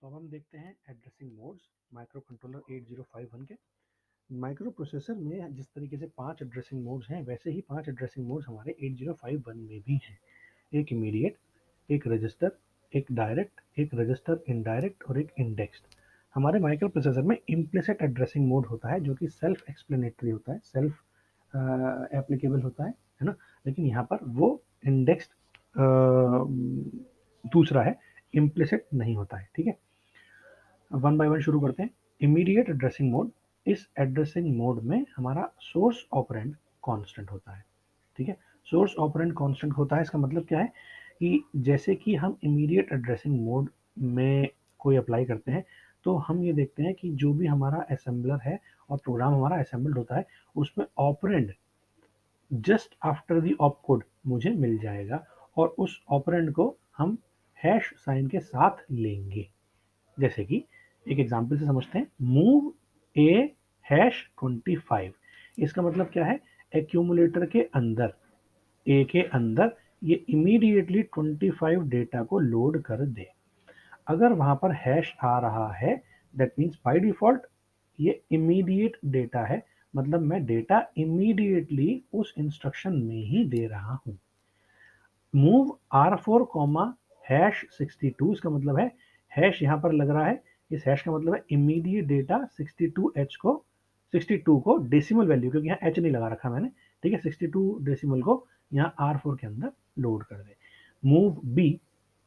तो अब हम देखते हैं एड्रेसिंग मोड्स माइक्रो कंट्रोलर 8051 के। माइक्रो प्रोसेसर में जिस तरीके से 5 एड्रेसिंग मोड्स हैं, वैसे ही 5 एड्रेसिंग मोड्स हमारे 8051 में भी हैं। एक इमीडिएट, एक रजिस्टर, एक डायरेक्ट, एक रजिस्टर इनडायरेक्ट और एक इंडेक्स्ड। हमारे माइक्रो प्रोसेसर में इम्प्लिसिट एड्रेसिंग मोड होता है, जो कि सेल्फ एक्सप्लेनेटरी होता है, सेल्फ एप्लीकेबल होता है ना। लेकिन यहाँ पर वो इंडेक्स्ड दूसरा है, इम्प्लिसिट नहीं होता है। ठीक है, वन बाय वन शुरू करते हैं। इमीडिएट एड्रेसिंग मोड, इस एड्रेसिंग मोड में हमारा सोर्स ऑपरेंड कांस्टेंट होता है। ठीक है, सोर्स ऑपरेंड कांस्टेंट होता है, इसका मतलब क्या है कि जैसे कि हम इमीडिएट एड्रेसिंग मोड में कोई अप्लाई करते हैं, तो हम ये देखते हैं कि जो भी हमारा असेंबलर है और प्रोग्राम हमारा असेंबल्ड होता है, उसमें operand just after the op code मुझे मिल जाएगा, और उस ऑपरेंड को हम हैश साइन के साथ लेंगे। जैसे कि एक एग्जाम्पल से समझते हैं, मूव ए हैश 25। इसका मतलब क्या है, एक्यूमुलेटर के अंदर, ए के अंदर ये इमीडिएटली 25 डेटा को लोड कर दे। अगर वहां पर हैश आ रहा है, दैट मीन्स बाय डिफॉल्ट ये इमीडिएट डेटा है, मतलब मैं डेटा इमीडिएटली उस इंस्ट्रक्शन में ही दे रहा हूं। मूव R4 कॉमा हैश 62, इसका मतलब है हैश यहाँ पर लग रहा है, इस हैश का मतलब है इमीडिएट डेटा 62 को डेसिमल वैल्यू, क्योंकि यहाँ एच नहीं लगा रखा मैंने, ठीक है, 62 डेसिमल को यहाँ R4 के अंदर लोड कर दे। मूव बी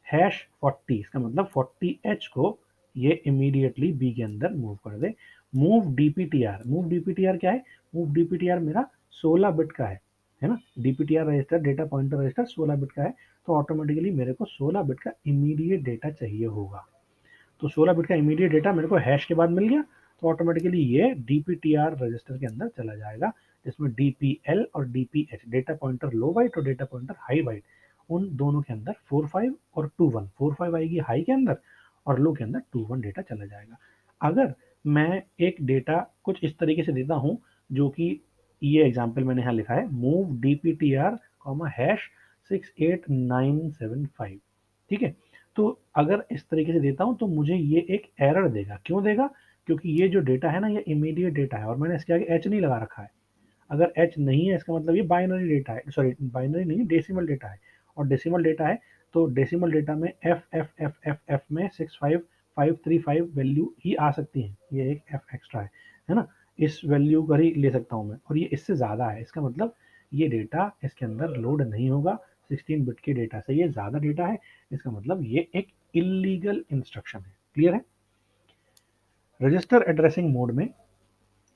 हैश 40, इसका मतलब 40H को ये इमीडिएटली बी के अंदर मूव कर दे। मूव डीपीटीआर, मूव डीपीटीआर क्या है, मूव डीपीटीआर मेरा 16 बिट का है ना। DPTR register, data pointer register 16 bit का है, तो ऑटोमेटिकली मेरे को 16 बिट का इमीडिएट डेटा चाहिए होगा। तो 16 बिट का इमीडिएट डेटा मेरे को हैश के बाद मिल गया, तो ऑटोमेटिकली ये डीपीटीआर रजिस्टर के अंदर चला जाएगा, जिसमें डीपीएल और डीपीएच, डेटा पॉइंटर लो बाइट और डेटा पॉइंटर हाई बाइट, उन दोनों के अंदर 45 और 21, 45 आएगी हाई के अंदर और लो के अंदर 21 डेटा चला जाएगा। अगर मैं एक डेटा कुछ इस तरीके से देता हूं, जो कि ये एग्जाम्पल मैंने यहाँ लिखा है, मूव डीपीटीआर हैश 68975, ठीक है। तो अगर इस तरीके से देता हूं तो मुझे ये एक एरर देगा। क्यों देगा, क्योंकि ये जो डेटा है ना, ये इमीडिएट डेटा है और मैंने इसके आगे एच नहीं लगा रखा है। अगर एच नहीं है, इसका मतलब ये बाइनरी डेटा है, सॉरी बाइनरी नहीं, डेसिमल डेटा है, और डेसिमल डेटा है तो डेसिमल डेटा में F F F F F में 65535 वैल्यू ही आ सकती है, ये एक एफ एक्स्ट्रा है ना। इस वैल्यू पर ही ले सकता हूँ मैं, और ये इससे ज़्यादा है, इसका मतलब ये डेटा इसके अंदर लोड नहीं होगा। 16 बिट के डेटा से ये ज़्यादा डेटा है, इसका मतलब ये एक इलीगल इंस्ट्रक्शन है। क्लियर है। रजिस्टर एड्रेसिंग मोड में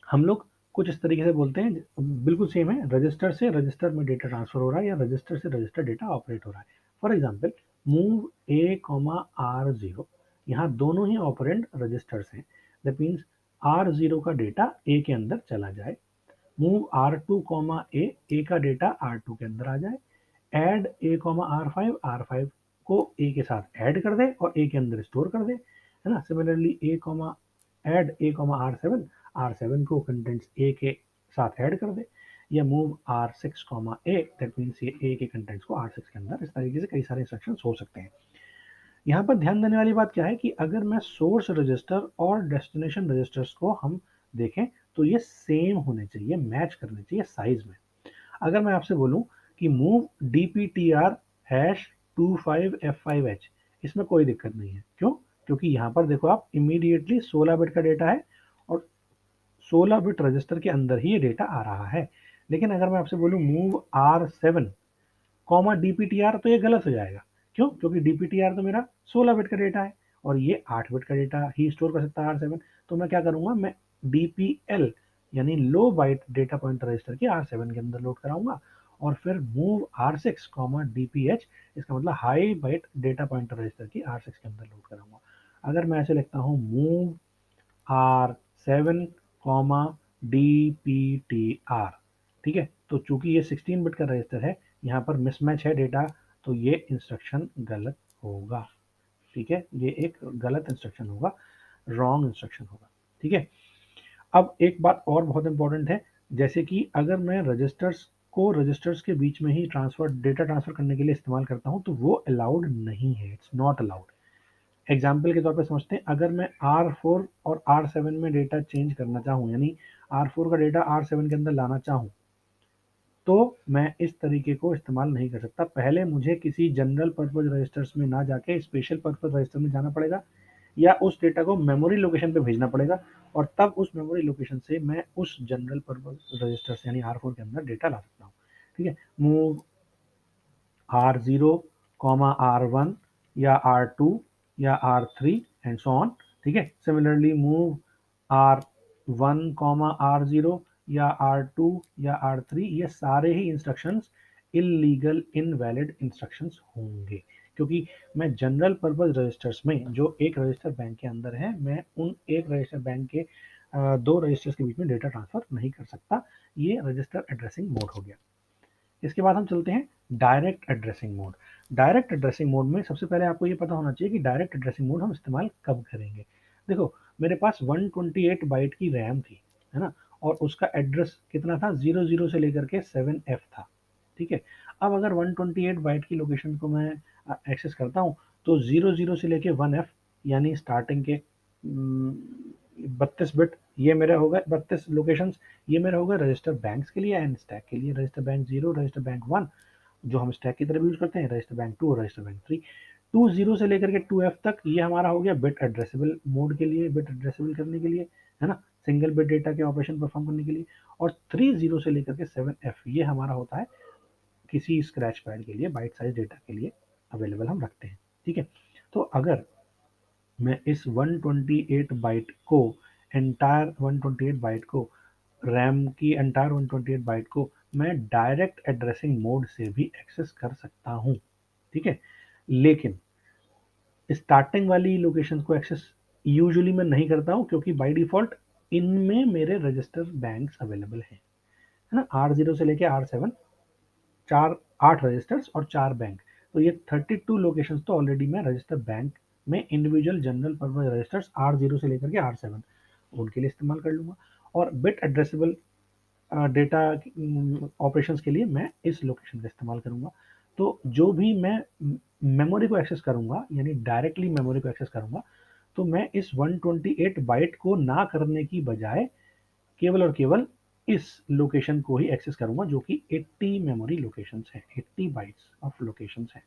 हम लोग कुछ इस तरीके से बोलते हैं, बिल्कुल सेम है, रजिस्टर से रजिस्टर में डेटा ट्रांसफर हो रहा है या रजिस्टर से रजिस्टर डेटा ऑपरेट हो रहा है। For example, move A comma R zero, यहाँ दोनों ही ऑपरेंड रजिस्टर्स हैं, दैट मीन्स आर जीरो का डेटा ए के अंदर चला जाए। Move R two comma A का डेटा आर टू के अंदर आ जाए। Add A comma R five को ए के साथ ऐड कर दे और ए के अंदर स्टोर कर दे, है ना। Similarly A comma add A comma R seven को कंटेंट्स ए के साथ ऐड कर दे, या move R six comma A, that means ये ए के कंटेंट्स को आर सिक्स के अंदर। इस तरीके से कई सारे इंस्ट्रक्शंस हो सकते हैं। यहाँ पर ध्यान देने वाली बात क्या है कि अगर मैं सोर्स रजिस्टर और डेस्टिनेशन रजिस्टर्स को हम देखें, तो ये सेम होने चाहिए, मैच करने चाहिए साइज में। अगर मैं आपसे बोलूं कि मूव डीपीटीआर हैश 25F5H, इसमें कोई दिक्कत नहीं है। क्यों, क्योंकि यहाँ पर देखो आप, इमीडिएटली 16 बिट का डेटा है और 16 बिट रजिस्टर के अंदर ही ये डेटा आ रहा है। लेकिन अगर मैं आपसे बोलूं मूव R7 कॉमा डीपीटीआर, तो ये गलत हो जाएगा। क्यों, क्योंकि डीपीटीआर तो मेरा 16 बिट का डेटा है और ये 8 बिट का डेटा ही स्टोर कर सकता है R7। तो मैं क्या करूंगा, मैं डीपीएल यानी लो बाइट डेटा पॉइंटर रजिस्टर के R7 के अंदर लोड कराऊंगा, और फिर मूव R6 कॉमा डीपीएच, इसका मतलब high byte data pointer register की R6 के अंदर लोड कराऊंगा। अगर मैं ऐसे लिखता हूँ, मूव R7 कॉमा DPTR, ठीक है, तो चूंकि ये 16 बिट का रजिस्टर है, यहाँ पर मिसमैच है डेटा, तो ये इंस्ट्रक्शन गलत होगा। ठीक है, ये एक गलत इंस्ट्रक्शन होगा, रॉन्ग इंस्ट्रक्शन होगा। ठीक है। अब एक बात और बहुत इंपॉर्टेंट है, जैसे कि अगर मैं रजिस्टर्स को रजिस्टर्स के बीच में ही ट्रांसफर डेटा ट्रांसफर करने के लिए इस्तेमाल करता हूँ, तो वो अलाउड नहीं है, इट्स नॉट अलाउड। एग्जाम्पल के तौर पे समझते हैं, अगर मैं R4 और R7 में डेटा चेंज करना चाहूँ, यानी R4 का डेटा R7 के अंदर लाना चाहूँ, तो मैं इस तरीके को इस्तेमाल नहीं कर सकता। पहले मुझे किसी जनरल पर्पज रजिस्टर्स में ना जाके स्पेशल पर्पज रजिस्टर में जाना पड़ेगा, या उस डेटा को मेमोरी लोकेशन पे भेजना पड़ेगा, और तब उस मेमोरी लोकेशन से मैं उस जनरल पर्पज रजिस्टर से यानी R4 के अंदर डेटा ला सकता हूँ। ठीक है, मूव R0, R1 या R2 या R3 एंड सो ऑन। ठीक है, सिमिलरली मूव R1, R0 या R2 या R3, ये सारे ही इंस्ट्रक्शंस इलीगल इनवैलिड इंस्ट्रक्शंस होंगे, क्योंकि मैं जनरल पर्पज रजिस्टर्स में जो एक रजिस्टर बैंक के अंदर है, मैं उन एक रजिस्टर बैंक के दो रजिस्टर्स के बीच में डेटा ट्रांसफर नहीं कर सकता। ये रजिस्टर एड्रेसिंग मोड हो गया। इसके बाद हम चलते हैं direct addressing mode. Direct addressing mode में सबसे पहले आपको ये पता होना चाहिए कि डायरेक्ट एड्रेसिंग मोड हम इस्तेमाल कब करेंगे। देखो, मेरे पास 128 बाइट की रैम थी, है ना, और उसका एड्रेस कितना था, 00 से लेकर के 7F था। ठीक है, अब अगर 128 बाइट की लोकेशन को मैं एक्सेस करता हूँ, तो 00 से लेके 1F यानी स्टार्टिंग के 32 बिट, ये मेरा होगा 32 लोकेशंस, ये मेरा होगा रजिस्टर बैंक्स के लिए एंड स्टैक के लिए। रजिस्टर बैंक 0, रजिस्टर बैंक 1 जो हम स्टैक की तरफ यूज करते हैं, रजिस्टर बैंक 2 और रजिस्टर बैंक 3। 20 से लेकर के 2F तक ये हमारा हो गया बिट एड्रेसेबल मोड के लिए, बिट एड्रेसेबल करने के लिए, है ना, सिंगल बिट डेटा के ऑपरेशन परफॉर्म करने के लिए। और 30 से लेकर के 7F ये हमारा होता है किसी स्क्रैच पैड के लिए, बाइट साइज डेटा के लिए अवेलेबल हम रखते हैं। ठीक है, तो अगर मैं इस 128 बाइट को एंटायर 128 बाइट को रैम की एंटायर 128 बाइट को मैं डायरेक्ट एड्रेसिंग मोड से भी एक्सेस कर सकता हूँ। ठीक है, लेकिन स्टार्टिंग वाली लोकेशन को एक्सेस यूजुअली मैं नहीं करता हूँ, क्योंकि बाय डिफॉल्ट इनमें मेरे रजिस्टर बैंक्स अवेलेबल हैं, है ना। R0 से लेके R7 चार 8 रजिस्टर्स और 4 बैंक, तो ये 32 लोकेशंस तो ऑलरेडी मैं रजिस्टर बैंक में individual general purpose registers R0 से लेकर के R7 उनके लिए इस्तेमाल कर लूँगा। और बिट एड्रेसेबल डेटा ऑपरेशंस के लिए मैं इस लोकेशन का इस्तेमाल करूँगा। तो जो भी मैं मेमोरी को एक्सेस करूँगा, यानी डायरेक्टली मेमोरी को एक्सेस करूँगा, तो मैं इस 128 बाइट को ना करने की बजाय केवल और केवल इस लोकेशन को ही एक्सेस करूँगा, जो कि 80 मेमोरी लोकेशंस हैं, 80 बाइट्स ऑफ लोकेशंस हैं।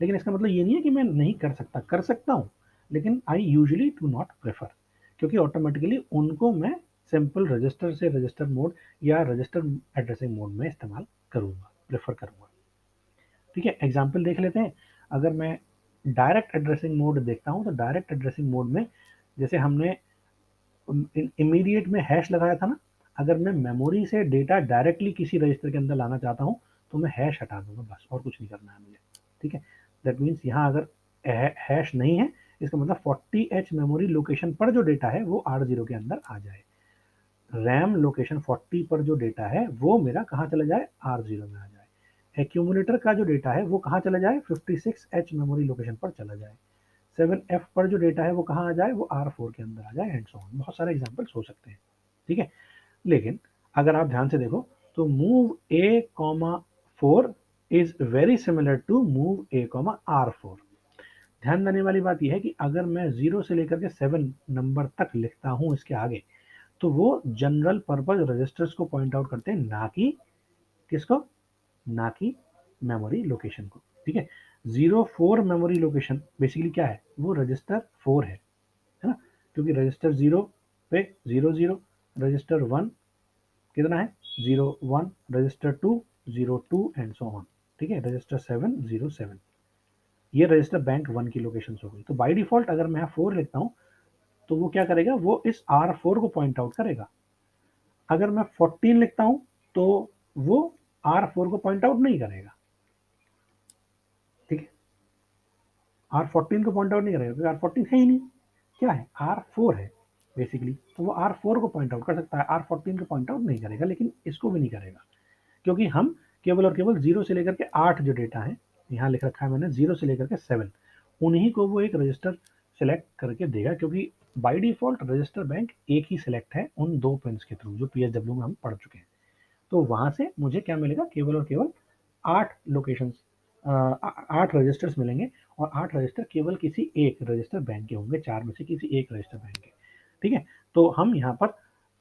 लेकिन इसका मतलब ये नहीं है कि मैं नहीं कर सकता, कर सकता हूँ, लेकिन I usually do not prefer, क्योंकि ऑटोमेटिकली उनको मैं सिंपल रजिस्टर से रजिस्टर मोड या रजिस्टर एड्रेसिंग मोड में इस्तेमाल करूँगा, प्रेफर करूँगा। ठीक है, एग्जाम्पल देख लेते हैं। अगर मैं डायरेक्ट एड्रेसिंग मोड देखता हूँ, तो डायरेक्ट एड्रेसिंग मोड में जैसे हमने इमीडिएट में हैश लगाया था ना, अगर मैं मेमोरी से डेटा डायरेक्टली किसी रजिस्टर के अंदर लाना चाहता हूँ, तो मैं हैश हटा दूंगा, बस और कुछ नहीं करना है मुझे। ठीक है, दैट मीन्स यहाँ अगर हैश नहीं है, इसका मतलब 40H मेमोरी लोकेशन पर जो डेटा है वो R0 के अंदर आ जाए। रैम लोकेशन 40 पर जो डेटा है वो मेरा कहाँ चला जाए, R0 में आ जाए। एक्यूमुलेटर का जो डेटा है वो कहाँ चला जाए, 56H मेमोरी लोकेशन पर चला जाए। 7F पर जो डेटा है वो कहाँ आ जाए, वो R4 के अंदर आ जाए, एंड सो ऑन। बहुत सारे एग्जाम्पल्स हो सकते हैं। ठीक है, लेकिन अगर आप ध्यान से देखो, तो move A,4 is very similar to move A,R4। ध्यान देने वाली बात यह है कि अगर मैं 0 से लेकर के 7 नंबर तक लिखता हूं इसके आगे, तो वो जनरल पर्पज रजिस्टर्स को पॉइंट आउट करते हैं, ना कि किसको, ना कि मेमोरी लोकेशन को। ठीक है, 04 मेमोरी लोकेशन बेसिकली क्या है, वो रजिस्टर 4 है ना, क्योंकि रजिस्टर 0 पे 00, रजिस्टर 1 कितना है, 01, रजिस्टर 2 02 एंड सो ऑन। ठीक है, रजिस्टर 7 07, ये रजिस्टर बैंक 1 की लोकेशन हो गई। तो बाय डिफॉल्ट अगर मैं 4 लिखता हूँ, तो वो क्या करेगा, वो इस R4 को पॉइंट आउट करेगा। अगर मैं 14 लिखता हूँ, तो वो R4 को पॉइंट आउट नहीं करेगा। ठीक है, R14 को पॉइंट आउट नहीं करेगा, क्योंकि R14 है ही नहीं, क्या है, R4 है बेसिकली। तो वो R4 को पॉइंट आउट कर सकता है, R14 को पॉइंट आउट नहीं करेगा, लेकिन इसको भी नहीं करेगा, क्योंकि हम केवल और केवल 0 से लेकर के 8 जो डेटा है, यहाँ लिख रखा है मैंने 0 से लेकर के 7, उन्हीं को वो एक रजिस्टर सेलेक्ट करके देगा, क्योंकि बाय डिफॉल्ट रजिस्टर बैंक एक ही सिलेक्ट है उन दो पिन्स के थ्रू, जो PSW में हम पढ़ चुके हैं। तो वहां से मुझे क्या मिलेगा, केवल और केवल 8 लोकेशंस, 8 रजिस्टर्स मिलेंगे, और 8 रजिस्टर केवल किसी एक रजिस्टर बैंक के होंगे, 4 में से किसी एक रजिस्टर बैंक के। ठीक है, तो हम यहाँ पर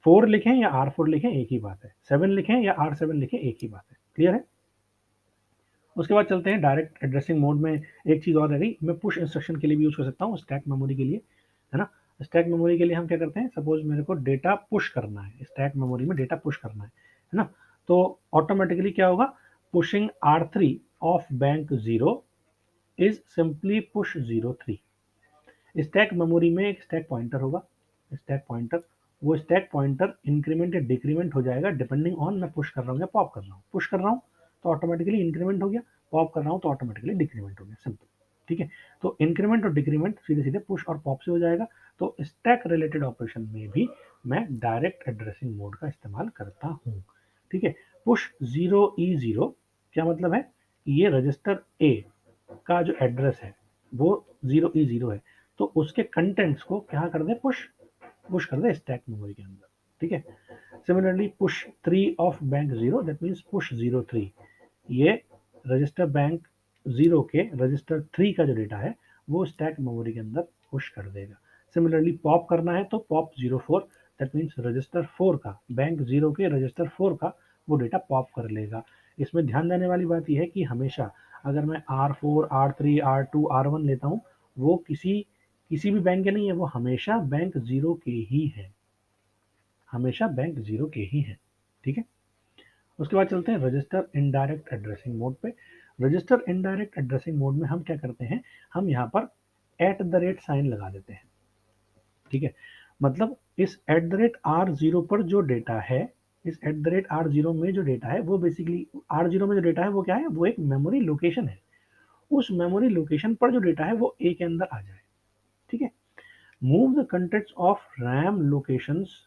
4 लिखें या R4 लिखें एक ही बात है, 7 लिखें या R7 लिखें एक ही बात है। क्लियर है? उसके बाद चलते हैं डायरेक्ट एड्रेसिंग मोड में। एक चीज़ और रह गई, मैं पुश इंस्ट्रक्शन के लिए भी यूज़ कर सकता हूँ, स्टैक मेमोरी के लिए, है ना। स्टैक मेमोरी के लिए हम क्या करते हैं, सपोज मेरे को डेटा पुश करना है, स्टैक मेमोरी में डेटा पुश करना है ना। तो ऑटोमेटिकली क्या होगा, pushing R3 of bank 0 is simply push 03। Stack memory में एक स्टैक पॉइंटर होगा, स्टैक पॉइंटर, वो स्टैक पॉइंटर इंक्रीमेंट या डिक्रीमेंट हो जाएगा डिपेंडिंग ऑन मैं पुश कर रहा हूँ या पॉप कर रहा हूँ। पुश कर रहा हूँ तो ऑटोमेटिकली इंक्रीमेंट हो गया, पॉप कर रहा हूँ तो ऑटोमेटिकली डिक्रीमेंट हो गया, सिंपल। ठीक है, तो इंक्रीमेंट और डिक्रीमेंट सीधे सीधे पुश और पॉप से हो जाएगा। तो स्टैक रिलेटेड ऑपरेशन में भी मैं डायरेक्ट एड्रेसिंग मोड का इस्तेमाल करता हूँ। ठीक है, पुश 0E0 क्या मतलब है, ये रजिस्टर ए का जो एड्रेस है वो 0E0 है, तो उसके कंटेंट्स को क्या कर दे, पुश पुश कर दे स्टैक मेमोरी के अंदर। ठीक है, similarly push 3 of bank 0 that means push 03, ये रजिस्टर बैंक 0 के रजिस्टर 3 का जो डेटा है वो स्टैक मेमोरी के अंदर पुश कर देगा। सिमिलरली पॉप करना है तो पॉप 04 दैट मीन्स रजिस्टर 4 का, बैंक 0 के रजिस्टर 4 का वो डेटा पॉप कर लेगा। इसमें ध्यान देने वाली बात यह है कि हमेशा अगर मैं R4, R3, R2, R1 लेता हूँ, वो किसी भी बैंक के नहीं है, वो हमेशा बैंक 0 के ही है, हमेशा बैंक 0 के ही है। ठीक है, उसके बाद चलते हैं रजिस्टर इनडायरेक्ट एड्रेसिंग मोड पे। रजिस्टर इनडायरेक्ट एड्रेसिंग मोड में हम क्या करते हैं, हम यहाँ पर @ साइन लगा देते हैं। ठीक है, मतलब इस @R0 पर जो डेटा है, इस @R0 में जो डेटा है वो बेसिकली R0 में जो डेटा है वो क्या है, वो एक मेमोरी लोकेशन है। उस मेमोरी लोकेशन पर जो डेटा है वो ए के अंदर आ जाए। ठीक है, move the contents of RAM locations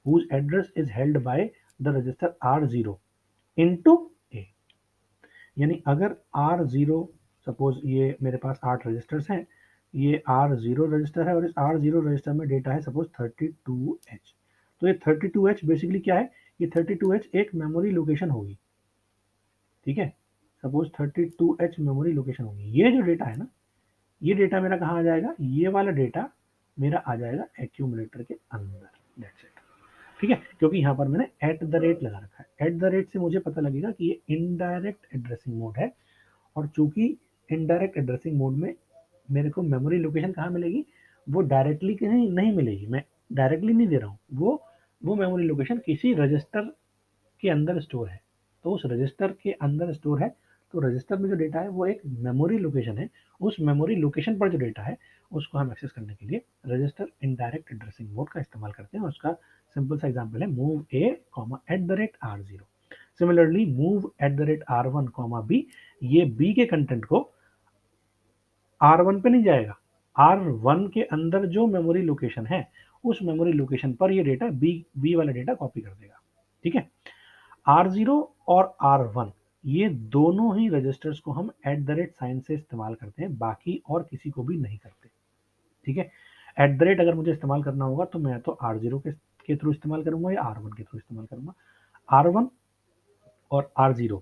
whose address is held by the register R0 into A। यानी अगर R0, सपोज ये मेरे पास 8 रजिस्टर्स हैं, ये R0 रजिस्टर है और इस R0 रजिस्टर में डेटा है सपोज 32H। तो ये 32H बेसिकली क्या है, ये 32H एक मेमोरी लोकेशन होगी। ठीक है, सपोज 32H मेमोरी लोकेशन होगी। ये जो डेटा है ना, ये डेटा मेरा कहाँ आ जाएगा, ये वाला डेटा मेरा आ जाएगा एक्यूमुलेटर के अंदर। That's it. ठीक है, क्योंकि यहाँ पर मैंने लगा रखा है। से मुझे पता लगेगा कि ये इनडायरेक्ट एड्रेसिंग मोड है, और चूंकि इनडायरेक्ट एड्रेसिंग मोड में मेरे को मेमोरी लोकेशन कहाँ मिलेगी, वो डायरेक्टली नहीं मिलेगी, मैं डायरेक्टली नहीं दे रहा हूँ, वो मेमोरी लोकेशन किसी रजिस्टर के अंदर स्टोर है। तो उस रजिस्टर के अंदर स्टोर है, तो रजिस्टर में जो डेटा है वो एक मेमोरी लोकेशन है। उस मेमोरी लोकेशन पर जो डेटा है उसको हम एक्सेस करने के लिए रजिस्टर इनडायरेक्ट एड्रेसिंग मोड का इस्तेमाल करते हैं। और उसका सिंपल सा एग्जांपल है move A @R0। Similarly move @R1 B, ये बी के कंटेंट को R1 पे नहीं जाएगा, R1 के अंदर जो मेमोरी लोकेशन है उस मेमोरी लोकेशन पर ये डेटा बी वाला डेटा कॉपी कर देगा। ठीक है, R0 और R1 ये दोनों ही रजिस्टर्स को हम साइन से इस्तेमाल करते हैं, बाकी और किसी को भी नहीं करते। ठीक है, अगर मुझे इस्तेमाल करना होगा तो मैं तो R0 के थ्रू इस्तेमाल करूंगा या R1 के थ्रू इस्तेमाल करूंगा। R1 और R0,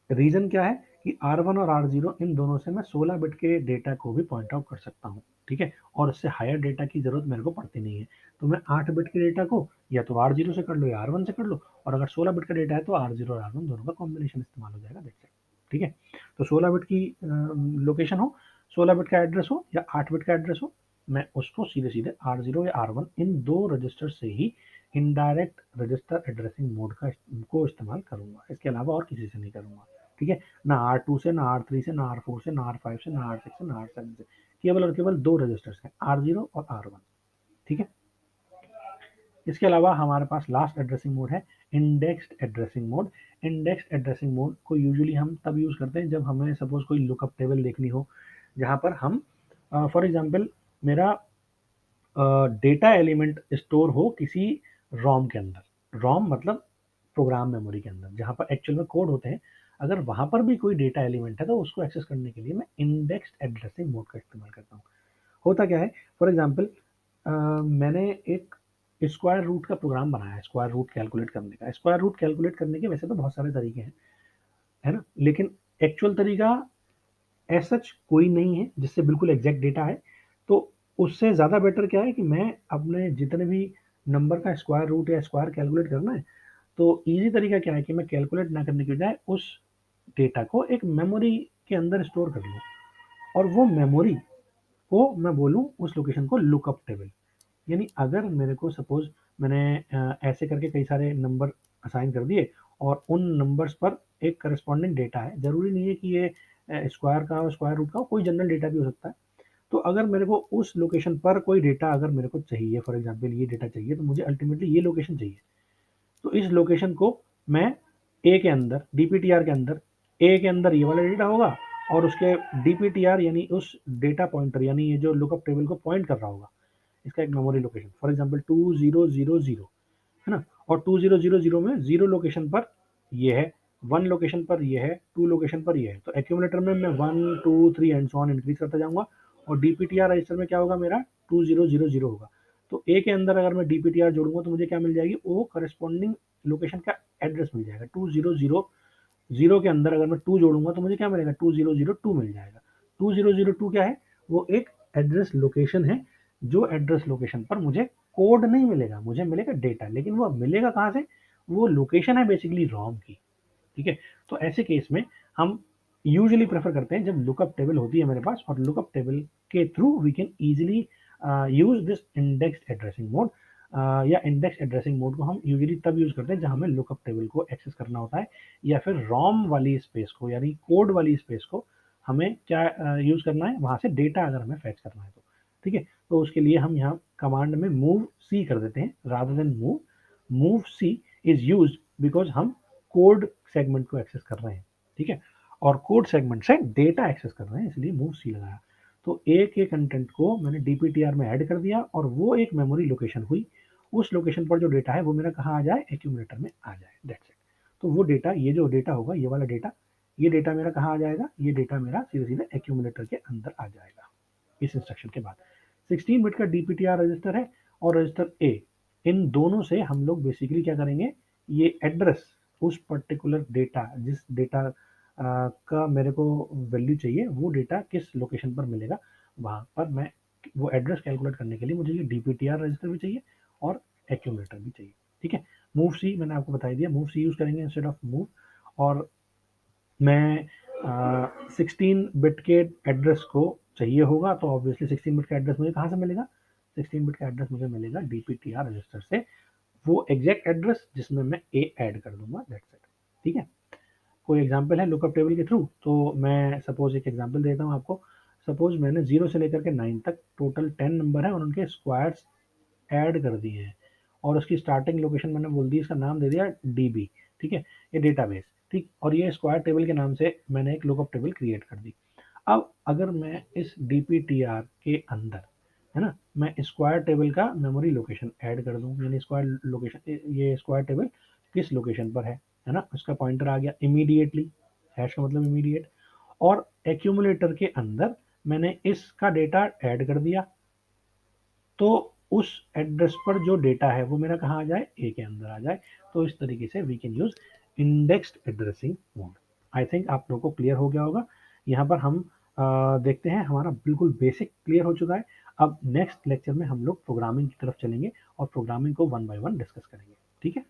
रीजन क्या है कि R1 और R0 इन दोनों से मैं 16 बिट के डेटा को भी पॉइंट आउट कर सकता हूँ। ठीक है, और उससे हायर डेटा की जरूरत मेरे को पड़ती नहीं है। तो मैं 8 बिट के डेटा को या तो R0 से कर लो या R1 से कर लो, और अगर 16 बिट का डेटा है तो R0 और R1 दोनों का कॉम्बिनेशन इस्तेमाल हो जाएगा। That's it. ठीक है, तो 16 बिट की लोकेशन हो, 16 बिट का एड्रेस हो या 8 बिट का एड्रेस हो, मैं उसको सीधे सीधे R0 या R1 इन दो रजिस्टर से ही इनडायरेक्ट रजिस्टर एड्रेसिंग मोड को इस्तेमाल करूंगा, इसके अलावा और किसी से नहीं करूंगा। ठीक है, ना R2 से, ना R3 से, ना R4 से, ना R5 से, ना R6 से, ना R7 से, केवल और केवल दो रजिस्टर्स हैं, R0 और R1। ठीक है, इसके अलावा हमारे पास लास्ट एड्रेसिंग मोड है indexed addressing mode. Indexed addressing mode को यूजुअली हम तब यूज करते हैं जब हमें सपोज कोई लुकअप टेबल देखनी हो, जहां पर हम फॉर एग्जांपल मेरा डेटा एलिमेंट स्टोर हो किसी रोम के अंदर। रोम मतलब प्रोग्राम मेमोरी के अंदर, जहां पर एक्चुअल में कोड होते हैं। अगर वहां पर भी कोई डेटा एलिमेंट है तो उसको एक्सेस करने के लिए मैं इंडेक्स्ड एड्रेसिंग मोड का इस्तेमाल करता हूँ। होता क्या है, फॉर एग्जांपल मैंने एक स्क्वायर रूट का प्रोग्राम बनाया है, स्क्वायर रूट कैलकुलेट करने का। स्क्वायर रूट कैलकुलेट करने के वैसे तो बहुत सारे तरीके हैं, है ना, लेकिन एक्चुअल तरीका एज सच कोई नहीं है जिससे बिल्कुल एग्जैक्ट डेटा है, तो उससे ज़्यादा बेटर क्या है कि मैं अपने जितने भी नंबर का स्क्वायर रूट या स्क्वायर कैलकुलेट करना है, तो ईज़ी तरीका क्या है कि मैं कैलकुलेट ना करने की बजाय उस डेटा को एक मेमोरी के अंदर स्टोर कर लूँ, और वो मेमोरी को मैं बोलूँ उस लोकेशन को लुकअप टेबल। यानी अगर मेरे को सपोज़ मैंने ऐसे करके कई सारे नंबर असाइन कर दिए और उन नंबर्स पर एक करस्पॉन्डिंग डेटा है, ज़रूरी नहीं है कि ये स्क्वायर का हो, स्क्वायर रूट का हो, कोई जनरल डेटा भी हो सकता है। तो अगर मेरे को उस लोकेशन पर कोई डेटा अगर मेरे को चाहिए, फॉर एग्ज़ाम्पल ये डेटा चाहिए, तो मुझे अल्टीमेटली ये लोकेशन चाहिए। तो इस लोकेशन को मैं ए के अंदर, डीपीटीआर के अंदर, ए के अंदर ये वाला डेटा होगा और उसके डीपीटीआर यानी उस डेटा पॉइंटर यानी ये जो लुकअप टेबल को पॉइंट कर रहा होगा, इसका एक मेमोरी लोकेशन, फॉर एग्जांपल 2000, है ना? और 2000 में 0 लोकेशन पर ये है, 1 लोकेशन पर ये है, 2 लोकेशन पर ये है। तो एक्यूमुलेटर में मैं 1, 2, 3 एंड सो ऑन इंक्रीज करता जाऊँगा, और डीपीटीआर रजिस्टर में क्या होगा मेरा 2000 होगा। तो ए के अंदर अगर मैं डीपीटीआर जोड़ूँगा तो मुझे क्या मिल जाएगी, वो करस्पॉन्डिंग लोकेशन का एड्रेस मिल जाएगा। 2000 के अंदर अगर मैं 2 जोड़ूँगा तो मुझे क्या मिलेगा, 2002 मिल जाएगा। 2002 क्या है? वो एक एड्रेस लोकेशन है, जो एड्रेस लोकेशन पर मुझे कोड नहीं मिलेगा, मुझे मिलेगा डेटा। लेकिन वो मिलेगा कहाँ से? वो लोकेशन है बेसिकली रोम की, ठीक है? तो ऐसे केस में हम यूजुअली प्रेफर करते हैं जब लुकअप टेबल होती है मेरे पास, और लुकअप टेबल के through we can easily use this indexed addressing mode, या इंडेक्स एड्रेसिंग मोड को हम यूजुअली तब यूज करते हैं जब हमें लुकअप टेबल को एक्सेस करना होता है, या फिर रोम वाली स्पेस को यानी कोड वाली स्पेस को हमें क्या यूज करना है, वहां से डेटा अगर हमें फैच करना है तो, ठीक है? तो उसके लिए हम यहाँ कमांड में मूव सी कर देते हैं rather than move. Move C is use because हम कोड सेगमेंट को एक्सेस कर रहे हैं, ठीक है? और कोड सेगमेंट से डेटा एक्सेस कर रहे हैं, इसलिए मूव सी लगाया। तो ए के कंटेंट को मैंने डीपीटीआर में ऐड कर दिया और वो एक मेमोरी लोकेशन हुई। उस लोकेशन पर जो डेटा है वो मेरा कहाँ आ जाए, एक्यूमुलेटर में आ जाए, दैट्स इट। तो वो डेटा, ये जो डेटा होगा, ये वाला डेटा, ये डेटा मेरा कहाँ आ जाएगा, ये डेटा मेरा सीधे सीधे एक्यूमुलेटर के अंदर आ जाएगा इस इंस्ट्रक्शन के बाद। 16 बिट का डीपीटीआर रजिस्टर है और रजिस्टर ए, इन दोनों से हम लोग बेसिकली क्या करेंगे, ये एड्रेस, उस पर्टिकुलर डेटा, जिस डेटा का मेरे को वैल्यू चाहिए, वो डेटा किस लोकेशन पर मिलेगा, वहां पर मैं वो एड्रेस कैलकुलेट करने के लिए मुझे ये डीपीटीआर रजिस्टर भी चाहिए और एक्यूमुलेटर भी चाहिए, ठीक है? मूव सी मैंने आपको बता दिया, मूव सी यूज करेंगे इंस्टेड ऑफ मूव। और मैं 16 बिट के एड्रेस को चाहिए होगा, तो ऑब्वियसली 16 बिट का एड्रेस मुझे कहाँ से मिलेगा, 16 बिट का एड्रेस मुझे मिलेगा डीपीटीआर रजिस्टर से, वो एग्जैक्ट एड्रेस जिसमें मैं ए ऐड कर दूंगा, दैट्स इट, ठीक है? कोई एग्जांपल है लुकअप टेबल के थ्रू, तो मैं सपोज एक एग्जांपल देता हूँ आपको। सपोज मैंने 0 से लेकर के 9 तक टोटल 10 नंबर है और उनके स्क्वायर्स ऐड कर दिए हैं, और उसकी स्टार्टिंग लोकेशन मैंने बोल दी, इसका नाम दे दिया डीबी, ठीक है? ये डेटाबेस, ठीक, और ये स्क्वायर टेबल के नाम से मैंने एक लुकअप टेबल क्रिएट कर दी। अब अगर मैं इस डीपीटीआर के अंदर, है ना, मैं स्क्वायर टेबल का मेमोरी लोकेशन ऐड कर दूं, यानी स्क्वायर लोकेशन, ये स्क्वायर टेबल किस लोकेशन पर है ना, उसका पॉइंटर आ गया इमीडिएटली, हैश का मतलब इमीडिएट। और एक्यूमुलेटर के अंदर मैंने इसका डेटा ऐड कर दिया, तो उस एड्रेस पर जो डेटा है वो मेरा कहाँ आ जाए, ए के अंदर आ जाए। तो इस तरीके से we can use indexed addressing mode. I think आप लोगों को क्लियर हो गया होगा। यहाँ पर हम देखते हैं, हमारा बिल्कुल बेसिक क्लियर हो चुका है। अब नेक्स्ट लेक्चर में हम लोग प्रोग्रामिंग की तरफ चलेंगे और प्रोग्रामिंग को वन बाय वन डिस्कस करेंगे, ठीक है?